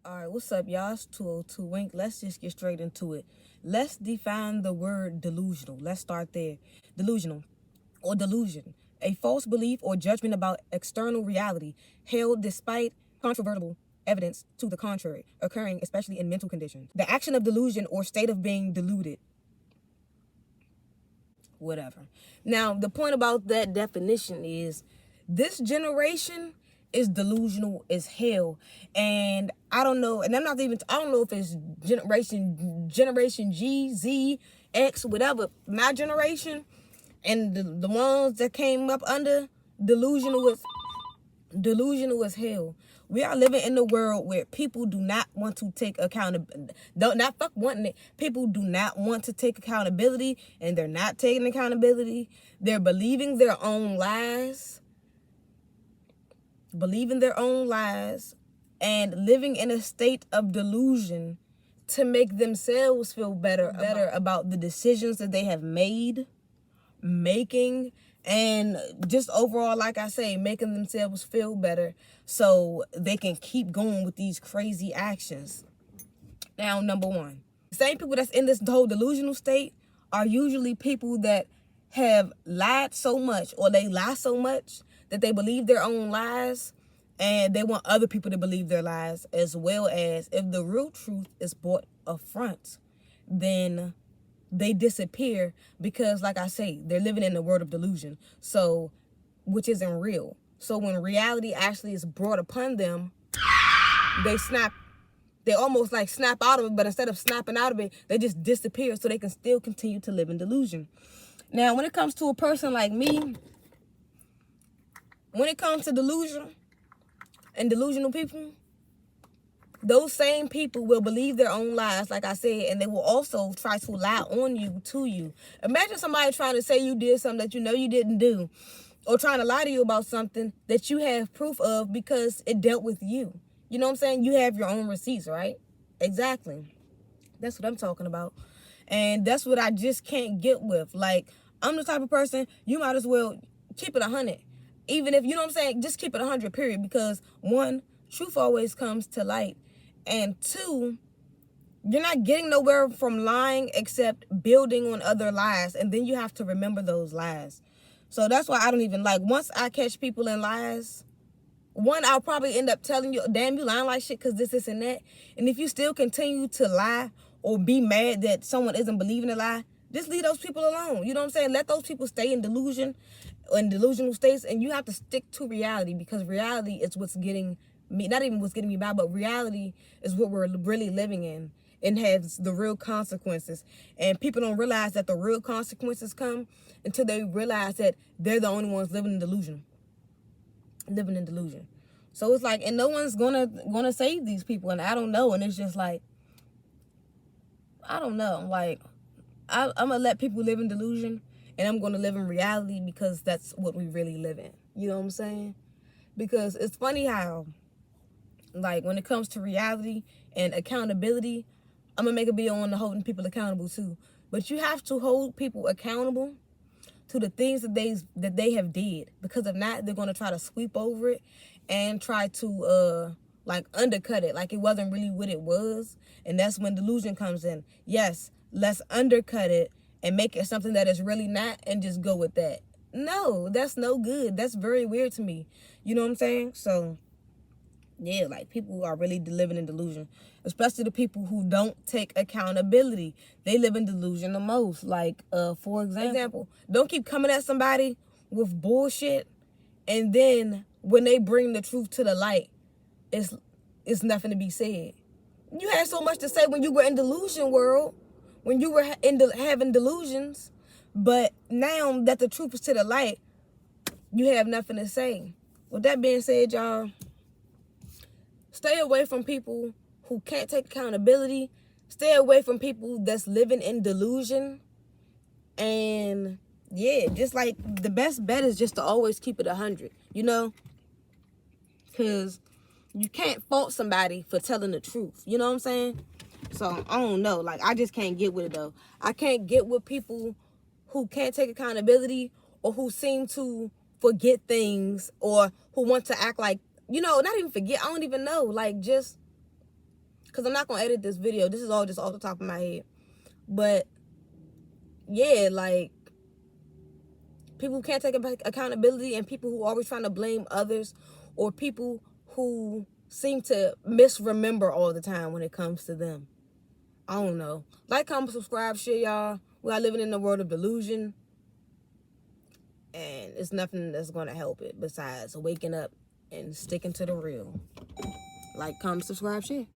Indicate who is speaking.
Speaker 1: All right, what's up, y'all? It's 202 Wink. Let's just get straight into it. Let's define the word delusional. Let's start there. Delusional or delusion, a false belief or judgment about external reality held despite controvertible evidence to the contrary, occurring especially in mental conditions. The action of delusion or state of being deluded. Whatever. Now, the point about that definition is this generation is delusional as hell. And I don't know, and I don't know if it's generation G, Z, X, whatever. My generation and the ones that came up under delusional as hell. We are living in a world where people do not want to take accountability. Not fuck wanting it. People do not want to take accountability, and they're not taking accountability. They're believing their own lies. And living in a state of delusion to make themselves feel better about the decisions that they have making, and just overall, like I say, making themselves feel better so they can keep going with these crazy actions. Now, number one, the same people that's in this whole delusional state are usually people that have lied so much, or they lie so much that they believe their own lies, and they want other people to believe their lies, as well as if the real truth is brought up front, then they disappear because, like I say, they're living in the world of delusion, so which isn't real. So when reality actually is brought upon them, they almost like snap out of it, but instead of snapping out of it, they just disappear so they can still continue to live in delusion. Now, when it comes to a person like me, when it comes to delusion and delusional people, those same people will believe their own lies, like I said, and they will also try to lie on you, to you. Imagine somebody trying to say you did something that you know you didn't do, or trying to lie to you about something that you have proof of because it dealt with you. You know what I'm saying? You have your own receipts, right? Exactly. That's what I'm talking about. And that's what I just can't get with. Like, I'm the type of person, you might as well keep it 100. Even if, you know what I'm saying, just keep it 100, period. Because one, truth always comes to light. And two, you're not getting nowhere from lying except building on other lies. And then you have to remember those lies. So that's why I don't even like, once I catch people in lies, one, I'll probably end up telling you, damn, you lying like shit because this, and that. And if you still continue to lie or be mad that someone isn't believing a lie, just leave those people alone. You know what I'm saying? Let those people stay in delusion, in delusional states, and you have to stick to reality, because reality is what's getting me, not even what's getting me by, but reality is what we're really living in and has the real consequences. And people don't realize that the real consequences come until they realize that they're the only ones living in delusion. So it's like, and no one's gonna save these people, and I don't know. And it's just like, I don't know. Like, I'm gonna let people live in delusion, and I'm gonna live in reality, because that's what we really live in. You know what I'm saying? Because it's funny how, like, when it comes to reality and accountability, I'm gonna make a video on holding people accountable too. But you have to hold people accountable to the things that they have did, because if not, they're gonna try to sweep over it and try to like undercut it, like it wasn't really what it was. And that's when delusion comes in. Yes, let's undercut it and make it something that is really not, and just go with that. No, that's no good. That's very weird to me. You know what I'm saying? So yeah, like, people are really living in delusion, especially the people who don't take accountability. They live in delusion the most. Like, for example, don't keep coming at somebody with bullshit, and then when they bring the truth to the light, it's nothing to be said. You had so much to say when you were in delusion world, when you were having delusions, but now that the truth is to the light, you have nothing to say. With that being said, y'all, stay away from people who can't take accountability. Stay away from people that's living in delusion. And yeah, just like, the best bet is just to always keep it 100, you know? Because you can't fault somebody for telling the truth. You know what I'm saying? So, I don't know. Like, I just can't get with it, though. I can't get with people who can't take accountability, or who seem to forget things, or who want to act like, you know, not even forget, I don't even know. Like, just because I'm not going to edit this video. This is all just off the top of my head. But, yeah, like, people who can't take accountability, and people who are always trying to blame others, or people who seem to misremember all the time when it comes to them. I don't know. Like, comment, subscribe, share, y'all. We are living in the world of delusion. And it's nothing that's going to help it besides waking up and sticking to the real. Like, comment, subscribe, share.